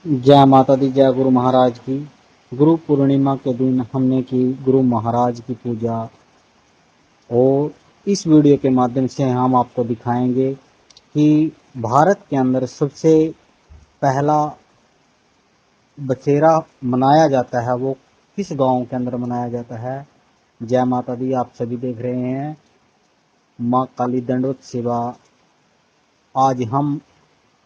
जय माता दी, जय गुरु महाराज की। गुरु पूर्णिमा के दिन हमने की गुरु महाराज की पूजा, और इस वीडियो के माध्यम से हम आपको दिखाएंगे कि भारत के अंदर सबसे पहला बसेरा मनाया जाता है वो किस गांव के अंदर मनाया जाता है। जय माता दी, आप सभी देख रहे हैं माँ काली दंडोत सेवा। आज हम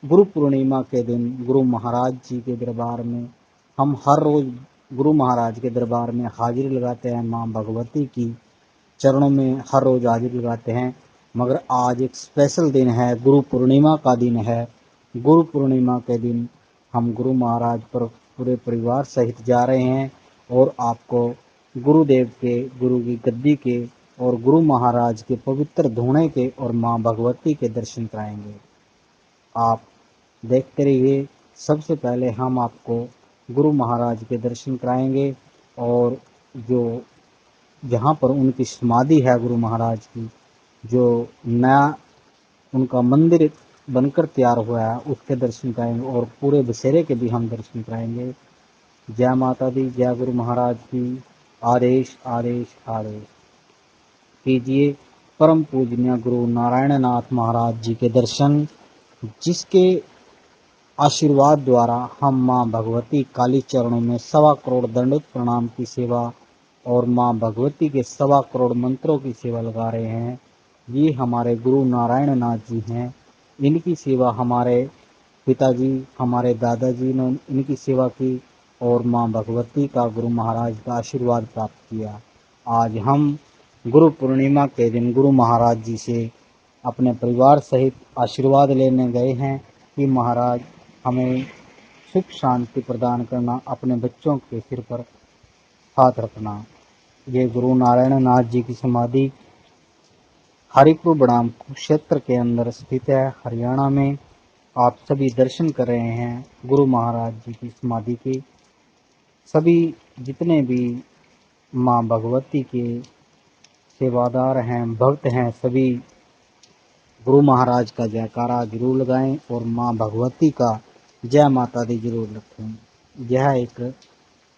गुरु पूर्णिमा के दिन गुरु महाराज जी के दरबार में, हम हर रोज गुरु महाराज के दरबार में हाजिरी लगाते हैं, माँ भगवती की चरणों में हर रोज हाजिरी लगाते हैं। मगर आज एक स्पेशल दिन है, गुरु पूर्णिमा का दिन है। गुरु पूर्णिमा के दिन हम गुरु महाराज पर पूरे परिवार सहित जा रहे हैं और आपको गुरुदेव के, गुरु की गद्दी के और गुरु महाराज के पवित्र धूणे के और माँ भगवती के दर्शन कराएंगे। आप देखते रहिए। सबसे पहले हम आपको गुरु महाराज के दर्शन कराएंगे और जो जहाँ पर उनकी समाधि है गुरु महाराज की, जो नया उनका मंदिर बनकर तैयार हुआ है, उसके दर्शन कराएंगे और पूरे बसेरे के भी हम दर्शन कराएंगे। जय माता दी, जय गुरु महाराज की। आदेश आदेश आदेश कीजिए परम पूजनीय गुरु नारायण नाथ महाराज जी के दर्शन, जिसके आशीर्वाद द्वारा हम माँ भगवती काली चरणों में 1.25 करोड़ दंडवत प्रणाम की सेवा और माँ भगवती के 1.25 करोड़ मंत्रों की सेवा लगा रहे हैं। ये हमारे गुरु नारायण नाथ जी हैं। इनकी सेवा हमारे पिताजी, हमारे दादाजी ने इनकी सेवा की और माँ भगवती का, गुरु महाराज का आशीर्वाद प्राप्त किया। आज हम गुरु पूर्णिमा के दिन गुरु महाराज जी से अपने परिवार सहित आशीर्वाद लेने गए हैं कि महाराज हमें सुख शांति प्रदान करना, अपने बच्चों के सिर पर हाथ रखना। ये गुरु नारायण नाथ जी की समाधि हरिपुर बड़ाम क्षेत्र के अंदर स्थित है, हरियाणा में। आप सभी दर्शन कर रहे हैं गुरु महाराज जी की समाधि के। सभी जितने भी माँ भगवती के सेवादार हैं, भक्त हैं, सभी गुरु महाराज का जयकारा जरूर लगाएं और माँ भगवती का जय माता दी जरूर लिखें। यह एक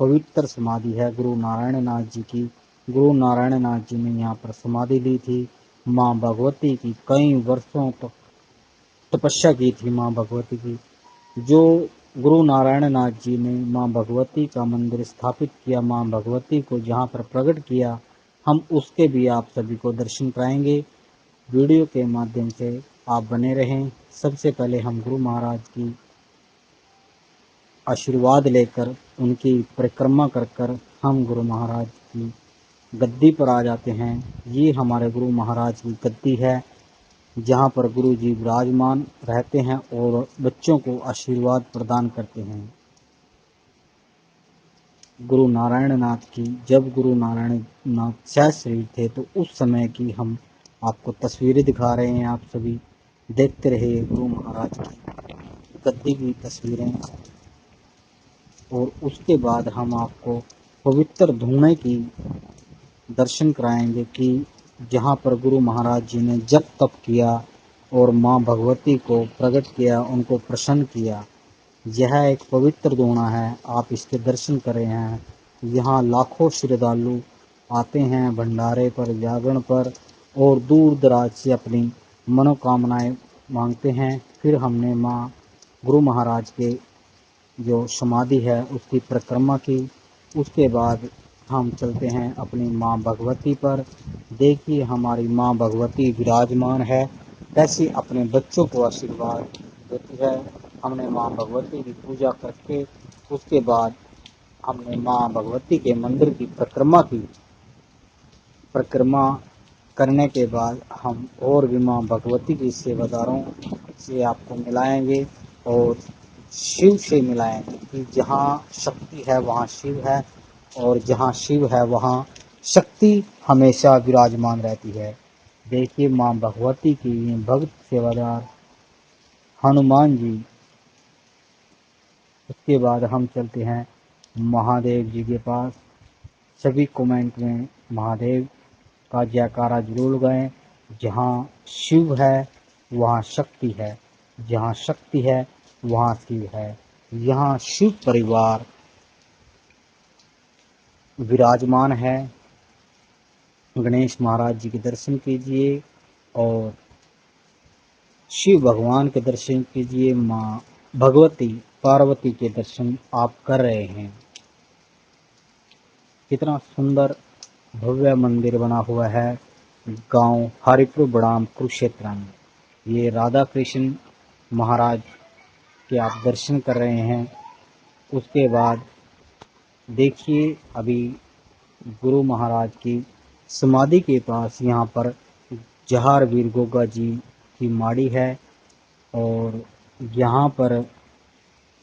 पवित्र समाधि है गुरु नारायण नाथ जी की। गुरु नारायण नाथ जी ने यहाँ पर समाधि ली थी। माँ भगवती की कई वर्षों तक तपस्या की थी माँ भगवती की। जो गुरु नारायण नाथ जी ने माँ भगवती का मंदिर स्थापित किया, माँ भगवती को जहाँ पर प्रकट किया, हम उसके भी आप सभी को दर्शन कराएंगे। वीडियो के माध्यम से आप बने रहें। सबसे पहले हम गुरु महाराज की आशीर्वाद लेकर, उनकी परिक्रमा कर कर हम गुरु महाराज की गद्दी पर आ जाते हैं। ये हमारे गुरु महाराज की गद्दी है, जहाँ पर गुरु जी विराजमान रहते हैं और बच्चों को आशीर्वाद प्रदान करते हैं। गुरु नारायण नाथ की, जब गुरु नारायण नाथ सहज शरीर थे तो उस समय की हम आपको तस्वीरें दिखा रहे हैं। आप सभी देखते रहे गुरु महाराज की गद्दी की तस्वीरें, और उसके बाद हम आपको पवित्र धूणे की दर्शन कराएंगे कि जहाँ पर गुरु महाराज जी ने जप तप किया और माँ भगवती को प्रकट किया, उनको प्रसन्न किया। यह एक पवित्र धूणा है, आप इसके दर्शन कर रहे हैं। यहाँ लाखों श्रद्धालु आते हैं भंडारे पर, जागरण पर, और दूर दराज से अपनी मनोकामनाएं मांगते हैं। फिर हमने माँ गुरु महाराज के जो समाधि है उसकी परिक्रमा की। उसके बाद हम चलते हैं अपनी माँ भगवती पर। देखिए हमारी माँ भगवती विराजमान है, कैसे अपने बच्चों को आशीर्वाद देती है। हमने माँ भगवती की पूजा करके उसके बाद हमने माँ भगवती के मंदिर की परिक्रमा की। परिक्रमा करने के बाद हम और भी माँ भगवती की सेवादारों से आपको मिलाएंगे और शिव से मिलाएंगे कि जहाँ शक्ति है वहाँ शिव है, और जहाँ शिव है वहाँ शक्ति हमेशा विराजमान रहती है। देखिए माँ भगवती की भक्त सेवादार हनुमान जी। उसके बाद हम चलते हैं महादेव जी के पास। सभी कमेंट में महादेव का जयकारा जरूर लगाएं। जहाँ शिव है वहाँ शक्ति है, जहाँ शक्ति है वहाँ शिव है। यहाँ शिव परिवार विराजमान है। गणेश महाराज जी के दर्शन कीजिए और शिव भगवान के दर्शन कीजिए। माँ भगवती पार्वती के दर्शन आप कर रहे हैं। कितना सुंदर भव्य मंदिर बना हुआ है गांव हरिपुर बड़ाम कुरुक्षेत्र में। ये राधा कृष्ण महाराज के आप दर्शन कर रहे हैं। उसके बाद देखिए अभी गुरु महाराज की समाधि के पास यहाँ पर जहार वीर गोगा जी की माड़ी है और यहाँ पर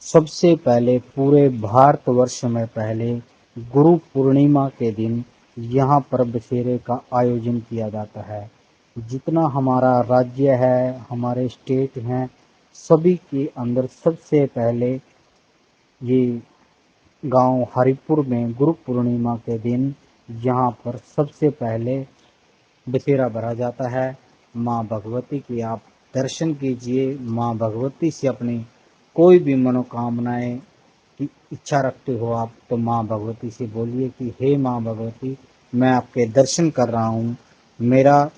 सबसे पहले पूरे भारतवर्ष में पहले गुरु पूर्णिमा के दिन यहाँ पर बसेरे का आयोजन किया जाता है। जितना हमारा राज्य है, हमारे स्टेट हैं, सभी के अंदर सबसे पहले ये गांव हरिपुर में गुरु पूर्णिमा के दिन यहाँ पर सबसे पहले बसेरा भरा जाता है। माँ भगवती की आप दर्शन कीजिए। माँ भगवती से अपनी कोई भी मनोकामनाएं की इच्छा रखते हो आप, तो माँ भगवती से बोलिए कि हे माँ भगवती, मैं आपके दर्शन कर रहा हूँ, मेरा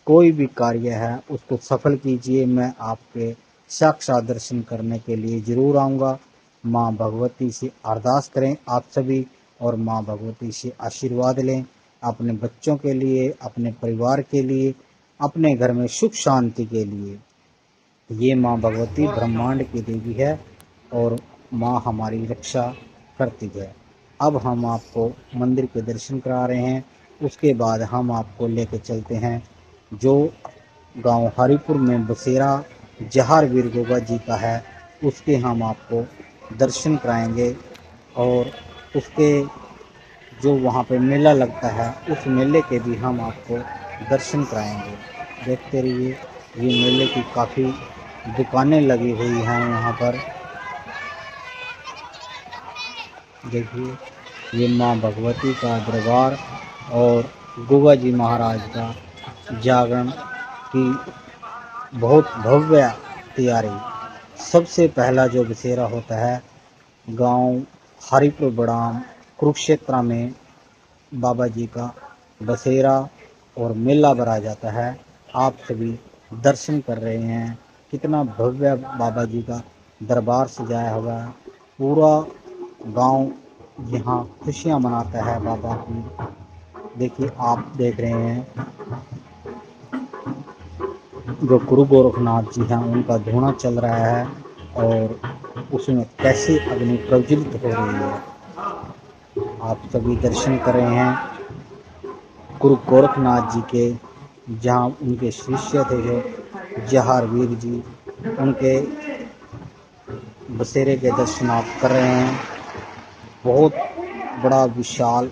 कोई भी कार्य है उसको सफल कीजिए, मैं आपके साक्षात दर्शन करने के लिए जरूर आऊँगा। माँ भगवती से अरदास करें आप सभी और माँ भगवती से आशीर्वाद लें अपने बच्चों के लिए, अपने परिवार के लिए, अपने घर में सुख शांति के लिए। ये माँ भगवती ब्रह्मांड की देवी है और माँ हमारी रक्षा करती है। अब हम आपको मंदिर के दर्शन करा रहे हैं। उसके बाद हम आपको लेके चलते हैं जो गांव हरिपुर में बसेरा जहार वीर गोगा जी का है, उसके हम आपको दर्शन कराएंगे और उसके जो वहाँ पे मेला लगता है उस मेले के भी हम आपको दर्शन कराएंगे। देखते रहिए। ये मेले की काफ़ी दुकानें लगी हुई हैं यहाँ पर। देखिए ये माँ भगवती का दरबार और गोगा जी महाराज का जागरण की बहुत भव्य तैयारी। सबसे पहला जो बसेरा होता है गांव हरिपुर बड़ाम कुरुक्षेत्र में बाबा जी का बसेरा और मेला भरा जाता है। आप सभी दर्शन कर रहे हैं। कितना भव्य बाबा जी का दरबार सजाया हुआ है। पूरा गांव यहाँ खुशियाँ मनाता है बाबा की। देखिए आप देख रहे हैं जो गुरु गोरखनाथ जी हैं उनका धुना चल रहा है और उसमें कैसे अग्नि प्रज्वलित हो रही है। आप सभी दर्शन कर रहे हैं गुरु गोरखनाथ जी के, जहाँ उनके शिष्य थे जो जहार वीर जी, उनके बसेरे के दर्शन आप कर रहे हैं। बहुत बड़ा विशाल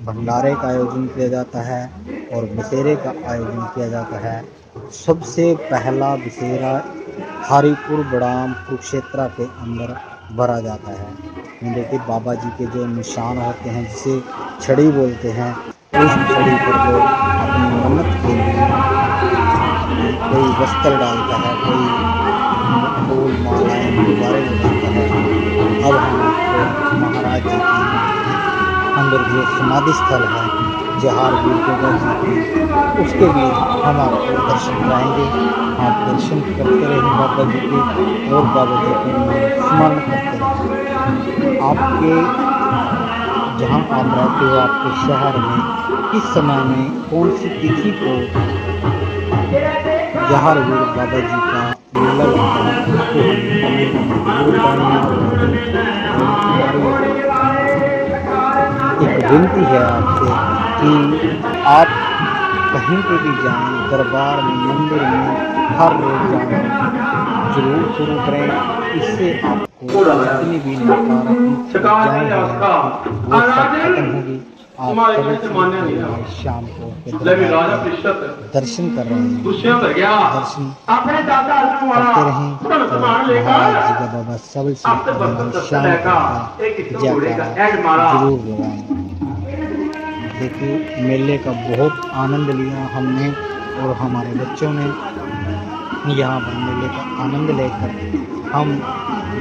भंडारे का आयोजन किया जाता है और बसेरे का आयोजन किया जाता है। सबसे पहला बसेरा हरिपुर बड़ाम कुरुक्षेत्र के अंदर भरा जाता है। देखिए बाबा जी के जो निशान होते हैं जिसे छड़ी बोलते हैं, उस छड़ी पर जो अपनी मन्नत के लिए कोई वस्त्र डालता है, कोई फूल मालाएं गुब्बारे लगाता है। अब हम आपको महाराज जी की अंदर जो समाधि स्थल है जहार वीर गोगा जी की, उसके भी हम आपको दर्शन कराएंगे। आप दर्शन करते रहें बाबा जी के और बाबा जी के स्मरण करते रहें। आपके जहाँ आप रहते हो, आपके शहर में किस समय में कौन सी तिथि को जहार वीर बाबा जी का मेला लगता है, उसको जरूर एक विनती है आपसे कि आप कहीं पे भी जाएं, दरबार में, मंदिर में, हर रोज जाएं, जरूर शुरू करें। इससे आपको जितनी भी नकारात्मक ऊर्जाएं हैं वो सब खत्म होगी। आप सभी शाम को दर्शन कर रहे हैं, दर्शन करते रहें तो महाराज जी का बाबा सबसे शाम का जयकारा जरूर लगाएं। देखिए मेले का बहुत आनंद लिया हमने और हमारे बच्चों ने। यहाँ पर मेले का आनंद लेकर हम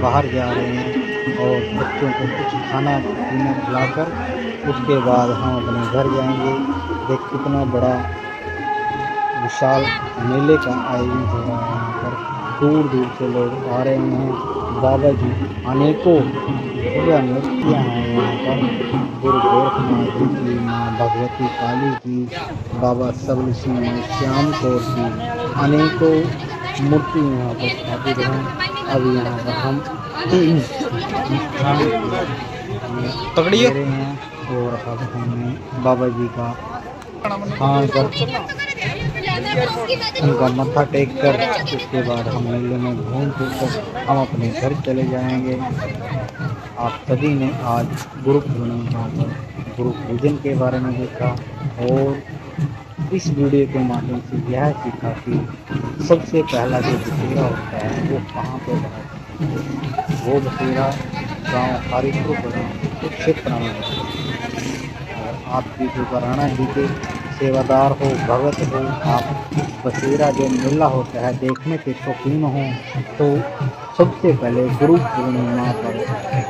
बाहर जा रहे हैं। और बच्चों को कुछ खाना पीना खिलाकर उसके बाद हम अपने घर जाएंगे। देख कितना बड़ा विशाल मेले का आयोजन हो रहा है। यहाँ पर दूर दूर से लोग आ रहे हैं। बाबा जी अनेकों दिव्य मूर्तियाँ हैं यहाँ पर। गुरु गोरखनाथ जी की, माँ भगवती काली की, बाबा सबल सिंह श्याम कौर की अनेकों मूर्ति यहाँ पर स्थापित हैं। अब यहाँ पर हम पकड़िए रहे हैं और अब हमने बाबा जी का उनका मत्था टेक कर उसके बाद हम मेले में घूम फिर कर हम अपने घर चले जाएंगे। आप सभी ने आज गुरु पूर्णिमा पर गुरु पूजन के बारे में देखा और इस वीडियो के माध्यम से यह सीखा कि सबसे पहला जो बसेरा होता है वो कहाँ पे है। वो बसेरा गाँव हरिपुर क्षेत्र में और आपकी जो बराना जी के सेवादार हो, भगत हो, आप बसेरा जो मेला होता है देखने के शौकीन हो तो सबसे पहले गुरु पूर्णिमा पर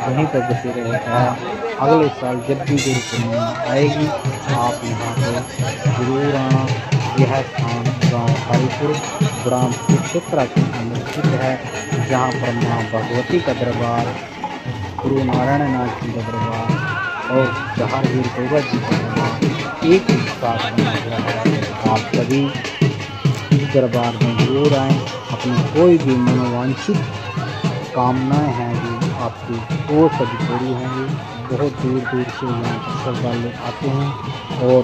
वहीं पर बसेरा होता है। अगले साल जब भी गुरु पूर्णिमा आएगी आप यहाँ पर जरूर आना। यह स्थान गांव हरिपुर ग्राम कुरुक्षेत्र के अंदर स्थित है, जहाँ पर माँ भगवती का दरबार, गुरु नारायण नाथ जी का दरबार और जहांगीर गौरा जी का दरबार एक ही साथ बना हुआ है। आप सभी इस दरबार में जरूर आएँ। अपनी कोई भी मनोवांछित कामनाएं हैं जो आपकी वो सभी पूरी होंगी। बहुत दूर दूर से यहाँ पर श्रद्धालु आते हैं और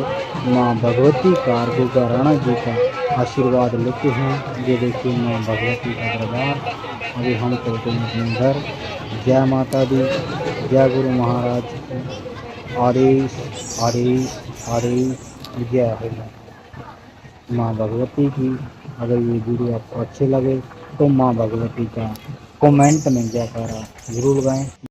माँ भगवती का गोगा राणा जी का आशीर्वाद लेते हैं। ये देखिए माँ भगवती का दरबार। अभी हम चलते हैं अपने घर। जय माता दी, जय गुरु महाराज की। आदेश आदेश आदेश, जय हरि माँ भगवती की। अगर ये वीडियो आपको अच्छे लगे तो माँ भगवती का कमेंट में जयकारा जरूर गाएं।